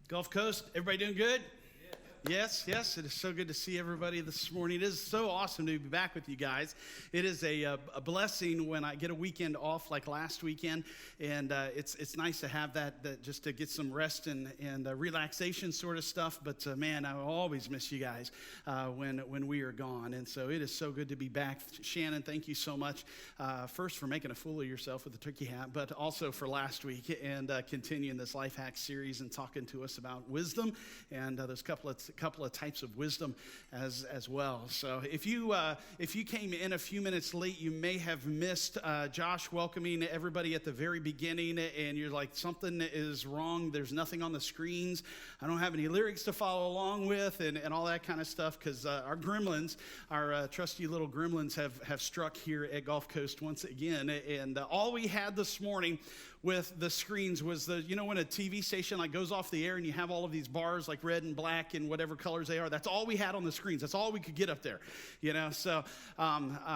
Gulf Coast, everybody doing good? Yes, it is so good to see everybody this morning. It is so awesome to be back with you guys. It is a blessing when I get a weekend off like last weekend, and it's nice to have that just to get some rest and relaxation sort of stuff. But man, I will always miss you guys when we are gone, and so it is so good to be back. Shannon, thank you so much first for making a fool of yourself with the turkey hat, but also for last week and continuing this Lifehacks series and talking to us about wisdom, and there's a couple of types of wisdom as well. So if you came in a few minutes late, you may have missed Josh welcoming everybody at the very beginning, and you're like, something is wrong. There's nothing on the screens. I don't have any lyrics to follow along with, and all that kind of stuff, because our gremlins, our trusty little gremlins have struck here at Gulf Coast once again, and all we had this morning with the screens was when a TV station like goes off the air and you have all of these bars like red and black and whatever colors they are. That's all we had on the screens. That's all we could get up there, So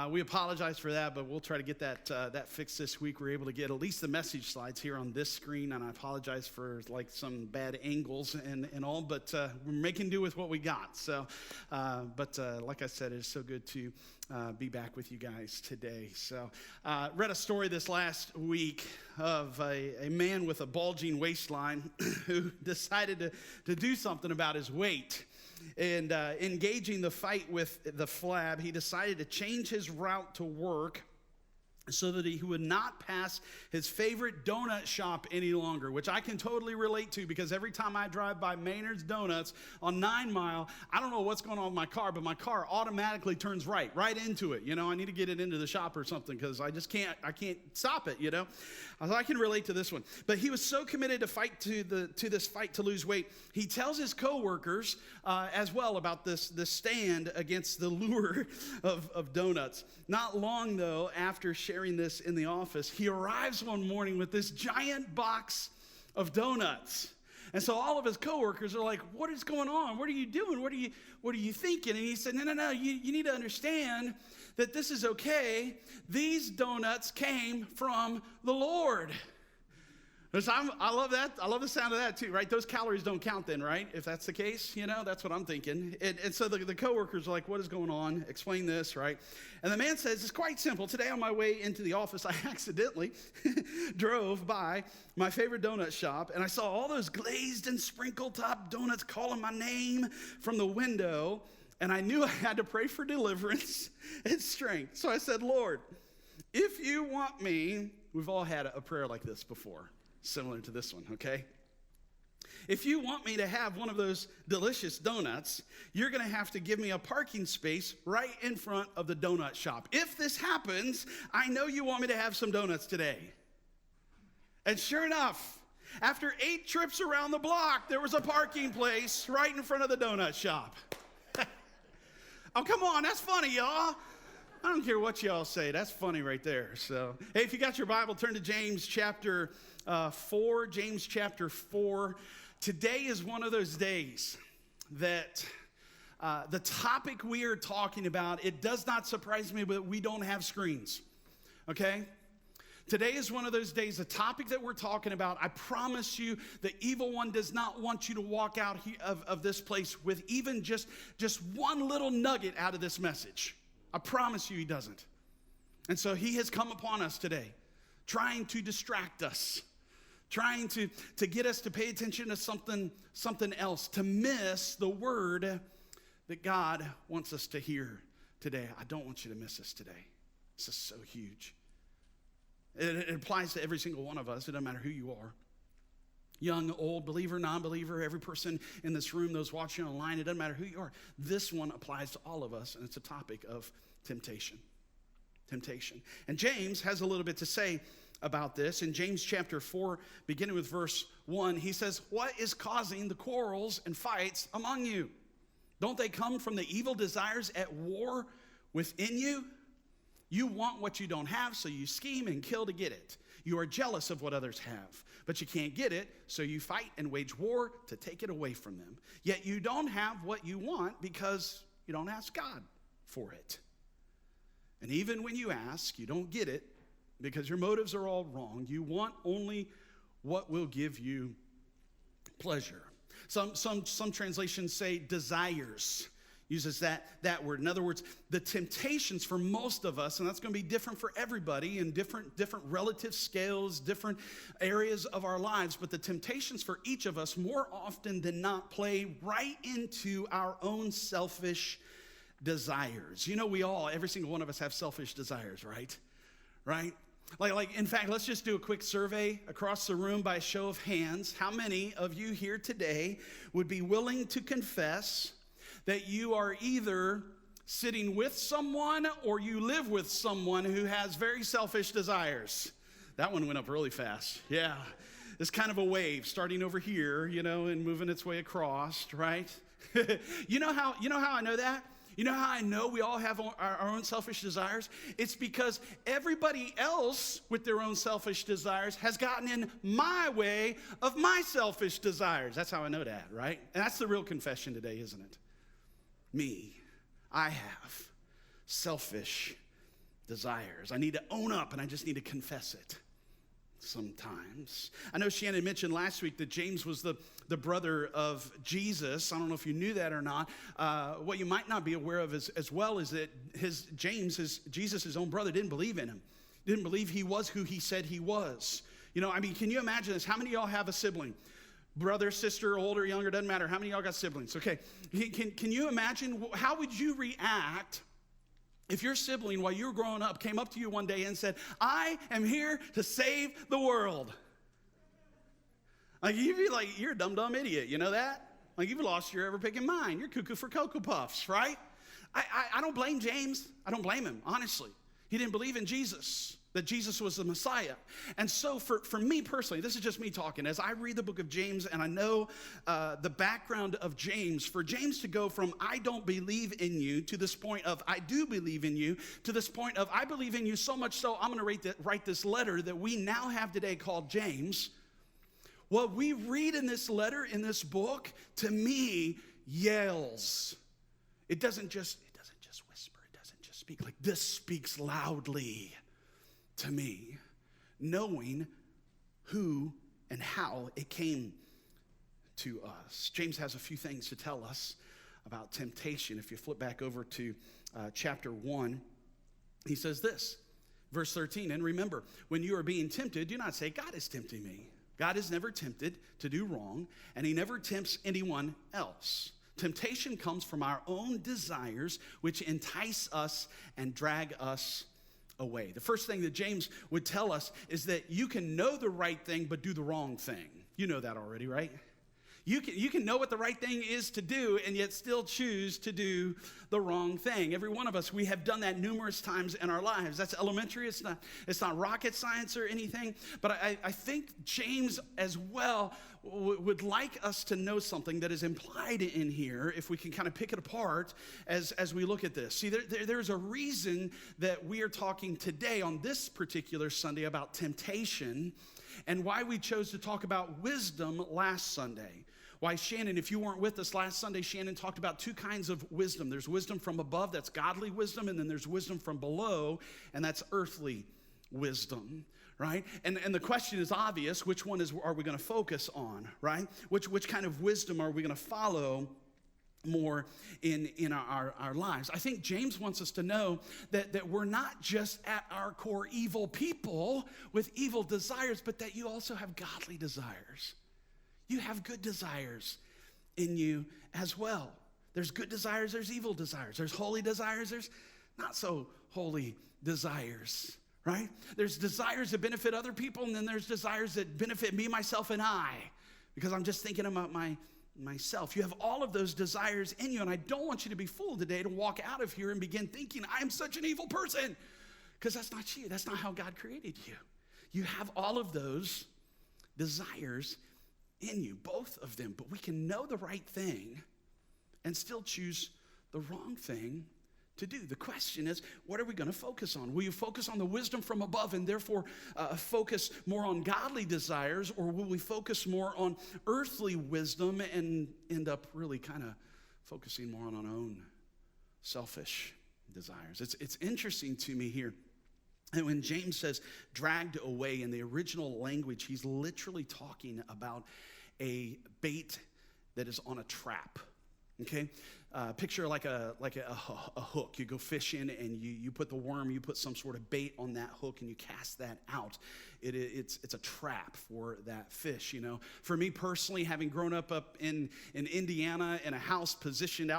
we apologize for that, but we'll try to get that fixed this week. We're able to get at least the message slides here on this screen, and I apologize for like some bad angles and all, but we're making do with what we got. So, like I said, it's so good to be back with you guys today. So read a story this last week of a man with a bulging waistline who decided to do something about his weight. And engaging the fight with the flab, he decided to change his route to work so that he would not pass his favorite donut shop any longer, which I can totally relate to, because every time I drive by Maynard's Donuts on 9 Mile, I don't know what's going on with my car, but my car automatically turns right into it. I need to get it into the shop or something, because I can't stop it, So I can relate to this one. But he was so committed to this fight to lose weight, he tells his coworkers as well about this stand against the lure of donuts. Not long, though, after sharing this in the office, he arrives one morning with this giant box of donuts. And so all of his coworkers are like, what is going on? What are you doing? What are you thinking? And he said, no, you need to understand that this is okay. These donuts came from the Lord. So I love that. I love the sound of that too, right? Those calories don't count then, right? If that's the case, that's what I'm thinking. And so the coworkers are like, what is going on? Explain this, right? And the man says, it's quite simple. Today on my way into the office, I accidentally drove by my favorite donut shop, and I saw all those glazed and sprinkled top donuts calling my name from the window, and I knew I had to pray for deliverance and strength. So I said, Lord, if you want me, we've all had a prayer like this before, similar to this one, okay? If you want me to have one of those delicious donuts, you're going to have to give me a parking space right in front of the donut shop. If this happens, I know you want me to have some donuts today. And sure enough, after 8 trips around the block, there was a parking place right in front of the donut shop. Oh, come on, that's funny, y'all. I don't care what y'all say. That's funny right there. So, hey, if you got your Bible, turn to James chapter 4. James chapter 4. Today is one of those days that the topic we are talking about, it does not surprise me, but we don't have screens, okay? Today is one of those days, the topic that we're talking about, I promise you, the evil one does not want you to walk out of this place with even just one little nugget out of this message. I promise you he doesn't. And so he has come upon us today, trying to distract us, trying to get us to pay attention to something else, to miss the word that God wants us to hear today. I don't want you to miss this today. This is so huge. It applies to every single one of us. It doesn't matter who you are. Young, old, believer, non-believer, every person in this room, those watching online, it doesn't matter who you are. This one applies to all of us, and it's a topic of temptation. Temptation. And James has a little bit to say about this. In James chapter 4, beginning with verse 1, he says, what is causing the quarrels and fights among you? Don't they come from the evil desires at war within you? You want what you don't have, so you scheme and kill to get it. You are jealous of what others have, but you can't get it, so you fight and wage war to take it away from them. Yet you don't have what you want because you don't ask God for it. And even when you ask, you don't get it because your motives are all wrong. You want only what will give you pleasure. Some translations say desires. Uses that word. In other words, the temptations for most of us, and that's going to be different for everybody in different relative scales, different areas of our lives, but the temptations for each of us more often than not play right into our own selfish desires. You know, every single one of us have selfish desires, right? Right? Like, in fact, let's just do a quick survey across the room by a show of hands. How many of you here today would be willing to confess that you are either sitting with someone or you live with someone who has very selfish desires? That one went up really fast. Yeah. It's kind of a wave starting over here, and moving its way across, right? You know how I know that? You know how I know we all have our own selfish desires? It's because everybody else with their own selfish desires has gotten in my way of my selfish desires. That's how I know that, right? And that's the real confession today, isn't it? Me, I have selfish desires. I need to own up, and I just need to confess it sometimes. I know Shannon mentioned last week that James was the brother of Jesus. I don't know if you knew that or not. What you might not be aware of as well is that Jesus' own brother, didn't believe in him. Didn't believe he was who he said he was. Can you imagine this? How many of y'all have a sibling? Brother, sister, older, younger, doesn't matter. How many of y'all got siblings? Okay, can you imagine, how would you react if your sibling, while you were growing up, came up to you one day and said, I am here to save the world? Like, you'd be like, you're a dumb idiot, you know that? Like, you've lost your ever-picking mind. You're cuckoo for Cocoa Puffs, right? I don't blame James. I don't blame him, honestly. He didn't believe in Jesus, that Jesus was the Messiah. And so for me personally, this is just me talking, as I read the book of James and I know the background of James, for James to go from I don't believe in you to this point of I do believe in you to this point of I believe in you so much so I'm going to write this letter that we now have today called James. What we read in this letter, in this book, to me, yells. It doesn't just whisper. It doesn't just speak. Like, this speaks loudly to me, knowing who and how it came to us. James has a few things to tell us about temptation. If you flip back over to chapter 1, he says this, verse 13, and remember, when you are being tempted, do not say, God is tempting me. God is never tempted to do wrong, and he never tempts anyone else. Temptation comes from our own desires, which entice us and drag us away. The first thing that James would tell us is that you can know the right thing, but do the wrong thing. You know that already, right? You can know what the right thing is to do and yet still choose to do the wrong thing. Every one of us, we have done that numerous times in our lives. That's elementary. It's not rocket science or anything. But I think James as well would like us to know something that is implied in here, if we can kind of pick it apart as we look at this. See, there's a reason that we are talking today on this particular Sunday about temptation and why we chose to talk about wisdom last Sunday. Why Shannon, if you weren't with us last Sunday, Shannon talked about two kinds of wisdom. There's wisdom from above, that's godly wisdom, and then there's wisdom from below, and that's earthly wisdom, right? And the question is obvious, which one are we going to focus on, right? Which kind of wisdom are we going to follow more in our lives? I think James wants us to know that we're not just at our core evil people with evil desires, but that you also have godly desires. You have good desires in you as well. There's good desires, there's evil desires. There's holy desires, there's not so holy desires, right? There's desires that benefit other people, and then there's desires that benefit me, myself, and I, because I'm just thinking about myself. You have all of those desires in you, and I don't want you to be fooled today to walk out of here and begin thinking, I am such an evil person, because that's not you. That's not how God created you. You have all of those desires in you, both of them, but we can know the right thing and still choose the wrong thing to do. The question is, what are we going to focus on? Will you focus on the wisdom from above and therefore focus more on godly desires, or will we focus more on earthly wisdom and end up really kind of focusing more on our own selfish desires? It's interesting to me here. And when James says dragged away, in the original language, he's literally talking about a bait that is on a trap, okay? Picture like a hook. You go fishing and you put the worm, you put some sort of bait on that hook and you cast that out. It's a trap for that fish, you know. For me personally, having grown up in Indiana in a house positioned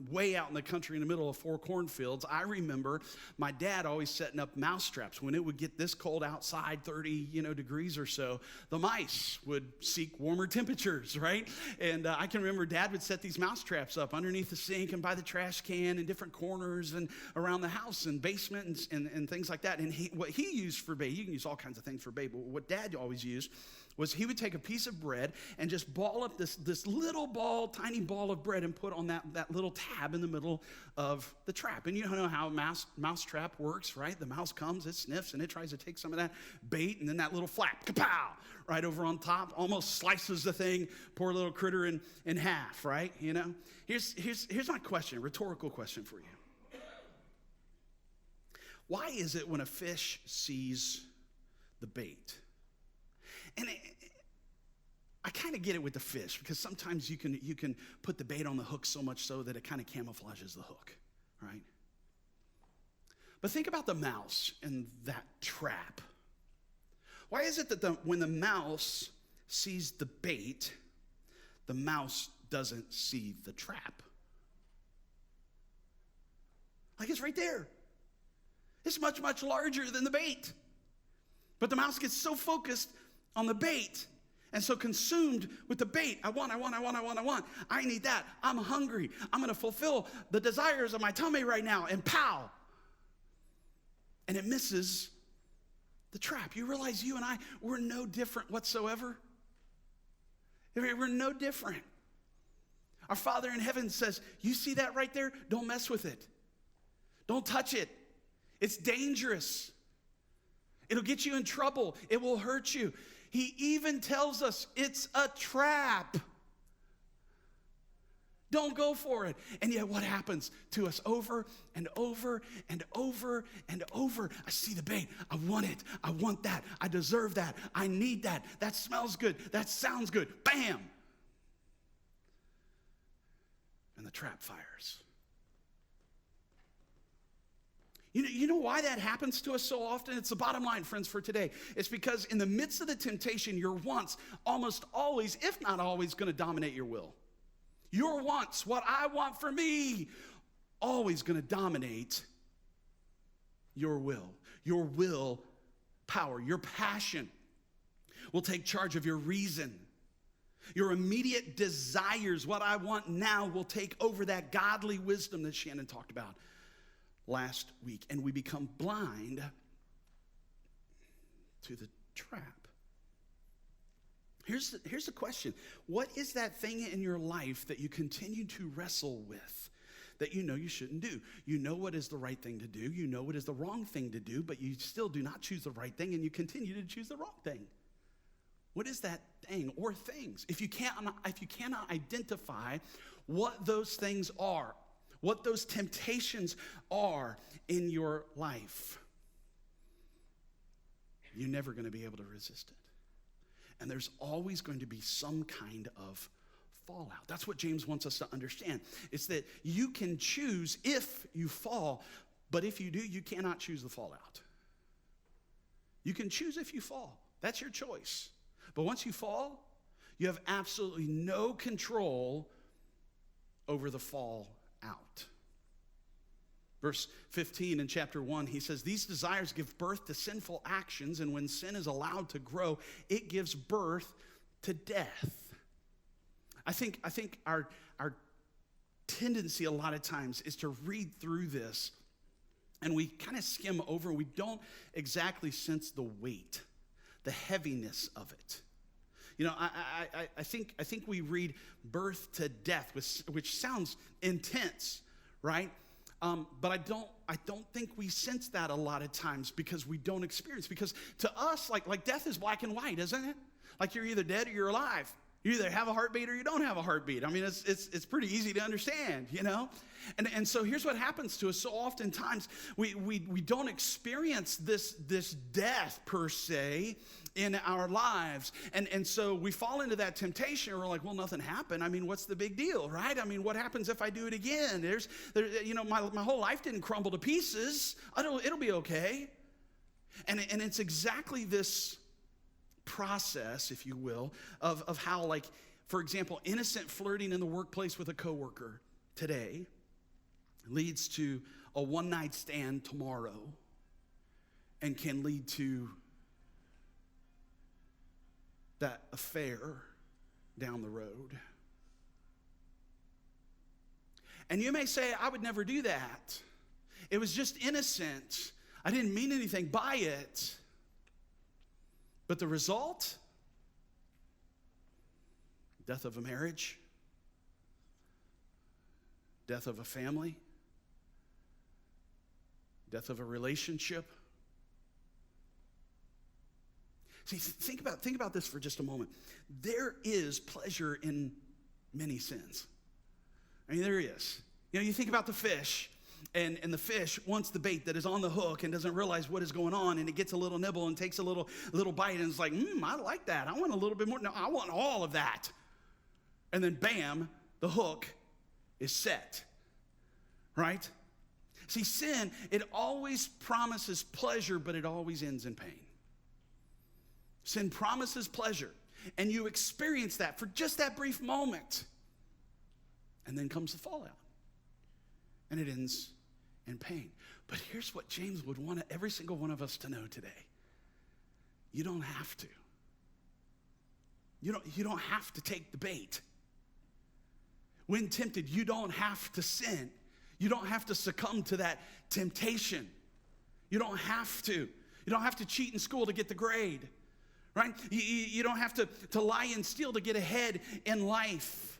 way out in the country in the middle of 4 cornfields, I remember my dad always setting up mouse traps. When it would get this cold outside, 30 degrees or so, the mice would seek warmer temperatures, right? And I can remember Dad would set these mouse traps up underneath the sink and by the trash can in different corners and around the house and basement and things like that. And what he used for bait, you can use all kinds of things for bait, but what Dad always used was he would take a piece of bread and just ball up this little ball, tiny ball of bread and put on that little tab in the middle of the trap. And you know how a mouse trap works, right? The mouse comes, it sniffs, and it tries to take some of that bait, and then that little flap, kapow, right over on top, almost slices the thing, poor little critter in half, right? You know? Here's my question, a rhetorical question for you. Why is it when a fish sees the bait? And I kind of get it with the fish, because sometimes you can put the bait on the hook so much so that it kind of camouflages the hook, right? But think about the mouse in that trap. Why is it that when the mouse sees the bait, the mouse doesn't see the trap? Like, it's right there. It's much, much larger than the bait. But the mouse gets so focused on the bait and so consumed with the bait. I want. I need that. I'm hungry. I'm going to fulfill the desires of my tummy right now. And pow. And it misses the trap. You realize you and I, we're no different whatsoever. We're no different. Our Father in heaven says, you see that right there? Don't mess with it. Don't touch it. It's dangerous. It'll get you in trouble. It will hurt you. He even tells us it's a trap. Don't go for it. And yet what happens to us over and over and over and over? I see the bait. I want it. I want that. I deserve that. I need that. That smells good. That sounds good. Bam. And the trap fires. You know why that happens to us so often? It's the bottom line, friends, for today. It's because in the midst of the temptation, your wants almost always, if not always, going to dominate your will. Your wants, what I want for me, always going to dominate your will. Your will power, your passion will take charge of your reason. Your immediate desires, what I want now, will take over that godly wisdom that Shannon talked about last week, and we become blind to the trap. Here's the question. What is that thing in your life that you continue to wrestle with that you know you shouldn't do? You know what is the right thing to do. You know what is the wrong thing to do, but you still do not choose the right thing, and you continue to choose the wrong thing. What is that thing or things? If you cannot identify what those things are, what those temptations are in your life, you're never going to be able to resist it. And there's always going to be some kind of fallout. That's what James wants us to understand. It's that you can choose if you fall, but if you do, you cannot choose the fallout. You can choose if you fall. That's your choice. But once you fall, you have absolutely no control over the fall out. Verse 15 in chapter 1, he says, these desires give birth to sinful actions, and when sin is allowed to grow, it gives birth to death. I think our tendency a lot of times is to read through this, and we kind of skim over, and we don't exactly sense the weight, the heaviness of it. You know, I think we read birth to death, which sounds intense, right? But I don't think we sense that a lot of times because we don't experience. Because to us, like death is black and white, isn't it? Like you're either dead or you're alive. You either have a heartbeat or you don't have a heartbeat. I mean, it's pretty easy to understand, you know? And so here's what happens to us. So oftentimes we don't experience this death per se in our lives. And so we fall into that temptation. We're like, well, nothing happened. I mean, what's the big deal, right? I mean, what happens if I do it again? My whole life didn't crumble to pieces. It'll be okay. And it's exactly this process, if you will, of how, like, for example, innocent flirting in the workplace with a coworker today leads to a one-night stand tomorrow and can lead to that affair down the road. And you may say, I would never do that. It was just innocent. I didn't mean anything by it. But the result? Death of a marriage, death of a family, death of a relationship. See, think about this for just a moment. There is pleasure in many sins. I mean, there is. You know, you think about the fish. And the fish wants the bait that is on the hook and doesn't realize what is going on, and it gets a little nibble and takes a little bite and it's like, I like that. I want a little bit more. No, I want all of that. And then bam, the hook is set, right? See, sin, it always promises pleasure, but it always ends in pain. Sin promises pleasure, and you experience that for just that brief moment. And then comes the fallout, and it ends in pain. But here's what James would want every single one of us to know today. You don't have to. You don't have to take the bait. When tempted, you don't have to sin. You don't have to succumb to that temptation. You don't have to. You don't have to cheat in school to get the grade, right? You don't have to lie and steal to get ahead in life.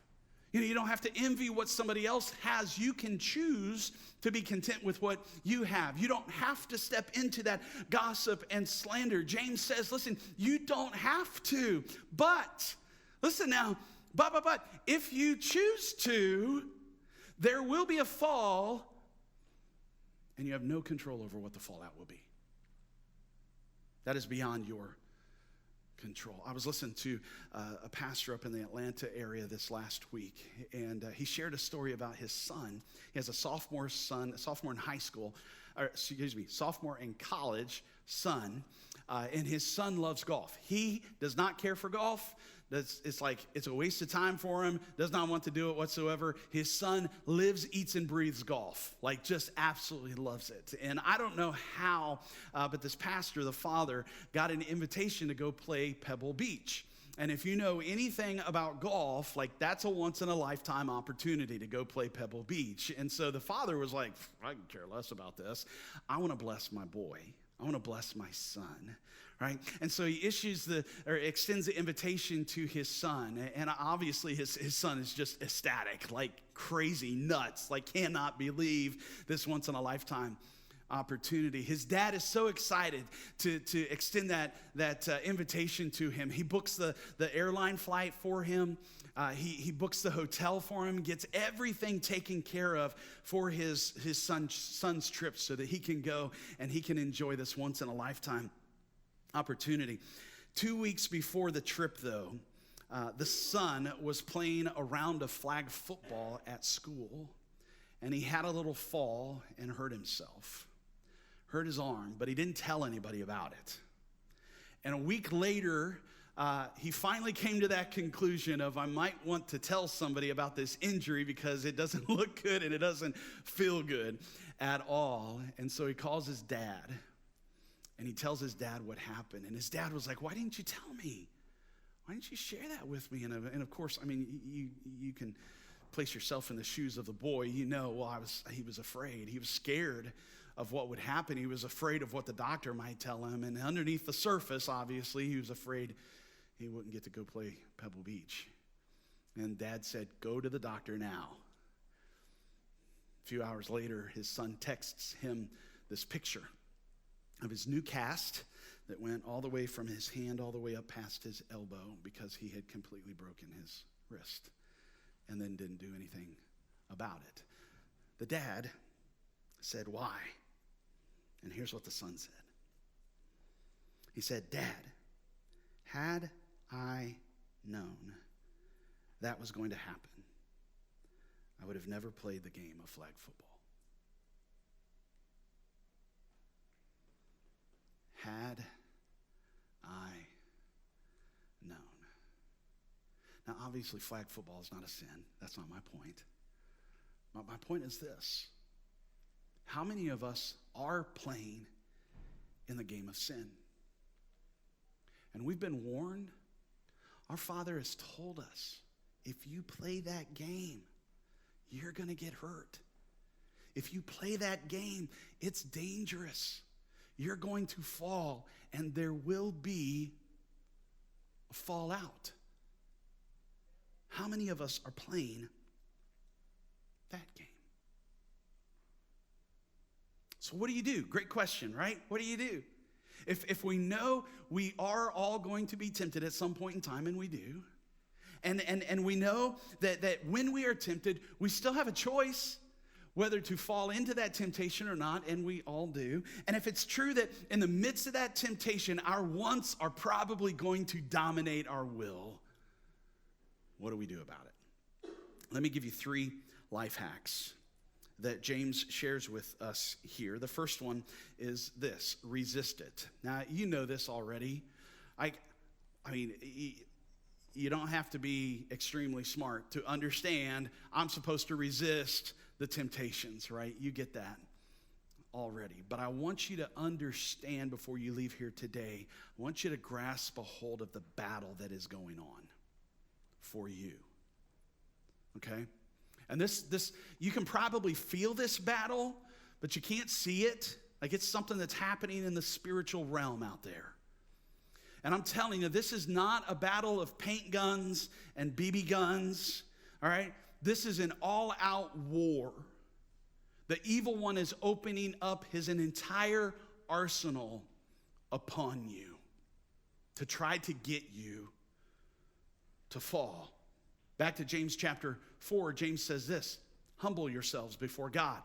You don't have to envy what somebody else has. You can choose to be content with what you have. You don't have to step into that gossip and slander. James says, listen, you don't have to. But, listen now, but, if you choose to, there will be a fall, and you have no control over what the fallout will be. That is beyond your control. I was listening to a pastor up in the Atlanta area this last week, and he shared a story about his son. He has a sophomore in high school, sophomore in college son, and his son loves golf. He does not care for golf. It's a waste of time for him, does not want to do it whatsoever. His son lives, eats, and breathes golf, like just absolutely loves it. And I don't know how, but this pastor, the father, got an invitation to go play Pebble Beach. And if you know anything about golf, like that's a once-in-a-lifetime opportunity to go play Pebble Beach. And so the father was like, I can care less about this. I want to bless my boy. I want to bless my son. Right? And so he extends the invitation to his son. And obviously his son is just ecstatic, like crazy nuts, like cannot believe this once in a lifetime opportunity. His dad is so excited to extend that invitation to him. He books the airline flight for him. He books the hotel for him, gets everything taken care of for his son's trip so that he can go and he can enjoy this once in a lifetime opportunity. 2 weeks before the trip, though, the son was playing a round of flag football at school, and he had a little fall and hurt himself. Hurt his arm, but he didn't tell anybody about it. And a week later, he finally came to that conclusion of, I might want to tell somebody about this injury because it doesn't look good and it doesn't feel good at all. And so he calls his dad. And he tells his dad what happened. And his dad was like, why didn't you tell me? Why didn't you share that with me? And of course, I mean, you can place yourself in the shoes of the boy. You know, he was afraid. He was scared of what would happen. He was afraid of what the doctor might tell him. And underneath the surface, obviously, he was afraid he wouldn't get to go play Pebble Beach. And Dad said, go to the doctor now. A few hours later, his son texts him this picture of his new cast that went all the way from his hand all the way up past his elbow because he had completely broken his wrist and then didn't do anything about it. The dad said, "Why?" And here's what the son said. He said, "Dad, had I known that was going to happen, I would have never played the game of flag football." Had I known. Now, obviously, flag football is not a sin. That's not my point. My point is this. How many of us are playing in the game of sin? And we've been warned. Our Father has told us, if you play that game, you're going to get hurt. If you play that game, it's dangerous. You're going to fall, and there will be a fallout. How many of us are playing that game? So what do you do? Great question, right? What do you do? If we know we are all going to be tempted at some point in time, and we do, and we know that when we are tempted, we still have a choice whether to fall into that temptation or not, and we all do. And if it's true that in the midst of that temptation, our wants are probably going to dominate our will, what do we do about it? Let me give you 3 life hacks that James shares with us here. The first one is this: resist it. Now, you know this already. I mean, you don't have to be extremely smart to understand I'm supposed to resist the temptations, right? You get that already. But I want you to understand before you leave here today, I want you to grasp a hold of the battle that is going on for you. Okay? And this you can probably feel this battle, but you can't see it. Like it's something that's happening in the spiritual realm out there. And I'm telling you, this is not a battle of paint guns and BB guns, all right? This is an all-out war. The evil one is opening up his entire arsenal upon you to try to get you to fall. Back to James chapter 4, James says this: humble yourselves before God.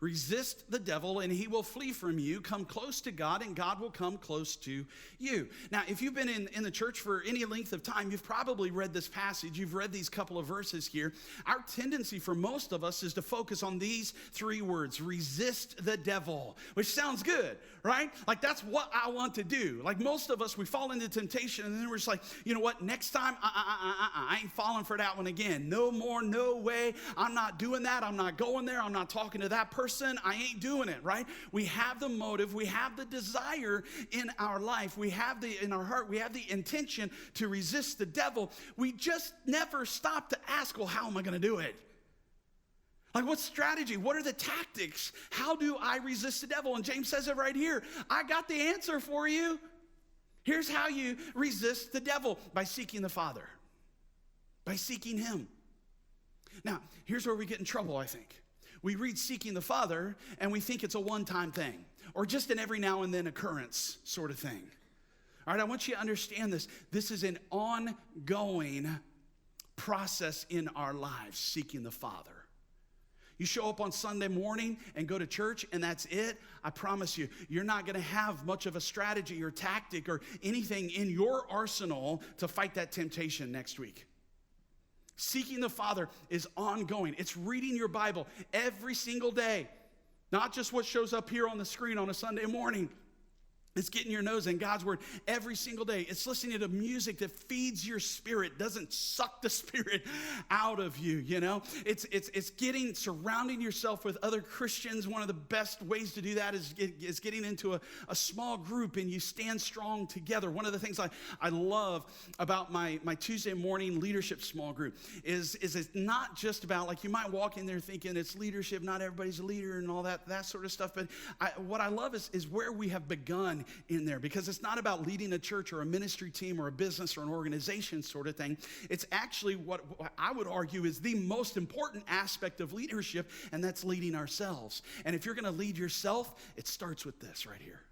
Resist the devil and he will flee from you. Come close to God and God will come close to you. Now, if you've been in the church for any length of time, you've probably read this passage. You've read these couple of verses here. Our tendency for most of us is to focus on these 3 words: resist the devil, which sounds good, right? Like that's what I want to do. Like most of us, we fall into temptation and then we're just like, you know what? Next time, I ain't falling for that one again. No more, no way. I'm not doing that. I'm not going there. I'm not talking to that person. I ain't doing it, right? We have the motive, we have the desire in our life, we have in our heart, we have the intention to resist the devil. We just never stop to ask, well, how am I going to do it? Like, what strategy? What are the tactics? How do I resist the devil? And James says it right here. I got the answer for you. Here's how you resist the devil: by seeking the Father, by seeking him. Now, here's where we get in trouble, I think. We read seeking the Father, and we think it's a one-time thing, or just an every now and then occurrence sort of thing. All right, I want you to understand this. This is an ongoing process in our lives, seeking the Father. You show up on Sunday morning and go to church, and that's it. I promise you, you're not going to have much of a strategy or tactic or anything in your arsenal to fight that temptation next week. Seeking the Father is ongoing. It's reading your Bible every single day. Not just what shows up here on the screen on a Sunday morning. It's getting your nose in God's Word every single day. It's listening to music that feeds your spirit, doesn't suck the spirit out of you, you know? It's surrounding yourself with other Christians. One of the best ways to do that is getting into a small group and you stand strong together. One of the things I love about my Tuesday morning leadership small group is it's not just about, like, you might walk in there thinking it's leadership, not everybody's a leader and all that sort of stuff. But what I love is where we have begun in there, because it's not about leading a church or a ministry team or a business or an organization sort of thing. It's actually what I would argue is the most important aspect of leadership, and that's leading ourselves. And if you're going to lead yourself, it starts with this right here: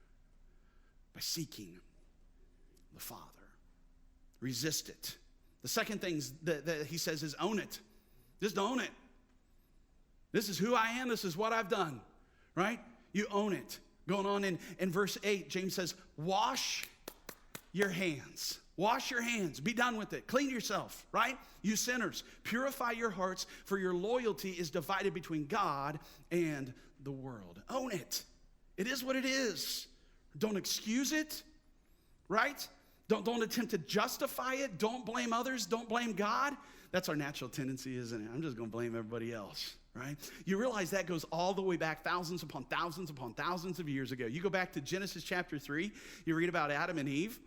by seeking the Father. Resist it. The second thing that he says is own it. Just own it. This is who I am. This is what I've done, right? You own it. Going on in verse 8, James says, wash your hands. Wash your hands. Be done with it. Clean yourself, right? You sinners, purify your hearts, for your loyalty is divided between God and the world. Own it. It is what it is. Don't excuse it, right? Don't attempt to justify it. Don't blame others. Don't blame God. That's our natural tendency, isn't it? I'm just going to blame everybody else, right? You realize that goes all the way back thousands upon thousands upon thousands of years ago. You go back to Genesis chapter 3, you read about Adam and Eve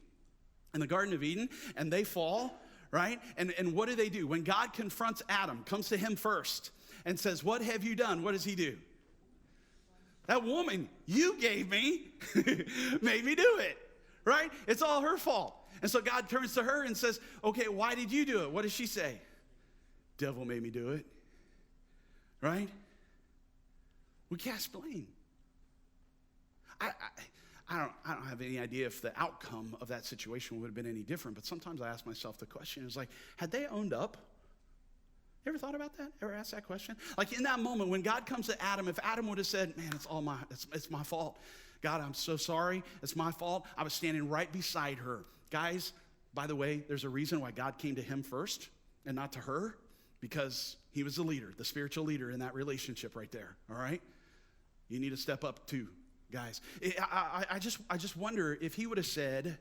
in the Garden of Eden, and they fall, right? And what do? When God confronts Adam, comes to him first, and says, what have you done? What does he do? That woman you gave me made me do it, right? It's all her fault. And so God turns to her and says, okay, why did you do it? What does she say? Devil made me do it, right? We cast blame. I don't have any idea if the outcome of that situation would have been any different, but sometimes I ask myself the question, is like, had they owned up? You ever thought about that? Ever asked that question? Like in that moment when God comes to Adam, if Adam would have said, man, it's my fault. God, I'm so sorry. It's my fault. I was standing right beside her. Guys, by the way, there's a reason why God came to him first and not to her, because he was the leader, the spiritual leader in that relationship right there, all right? You need to step up too, guys. I just wonder if he would have said,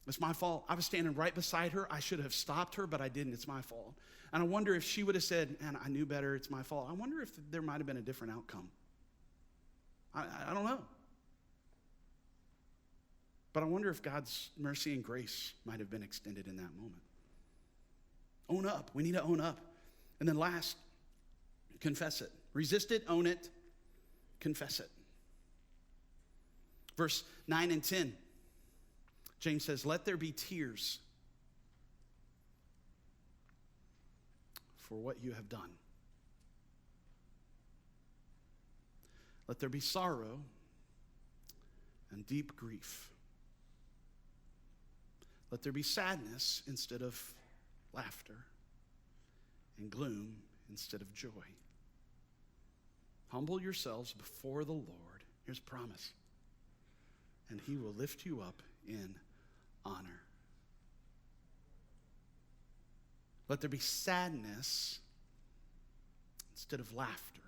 it's my fault. I was standing right beside her. I should have stopped her, but I didn't. It's my fault. And I wonder if she would have said, man, I knew better. It's my fault. I wonder if there might have been a different outcome. I don't know. But I wonder if God's mercy and grace might have been extended in that moment. Own up. We need to own up. And then last, confess it. Resist it, own it, confess it. Verse 9 and 10, James says, let there be tears for what you have done. Let there be sorrow and deep grief. Let there be sadness instead of laughter, and gloom instead of joy. Humble yourselves before the Lord. Here's a promise. And he will lift you up in honor. Let there be sadness instead of laughter.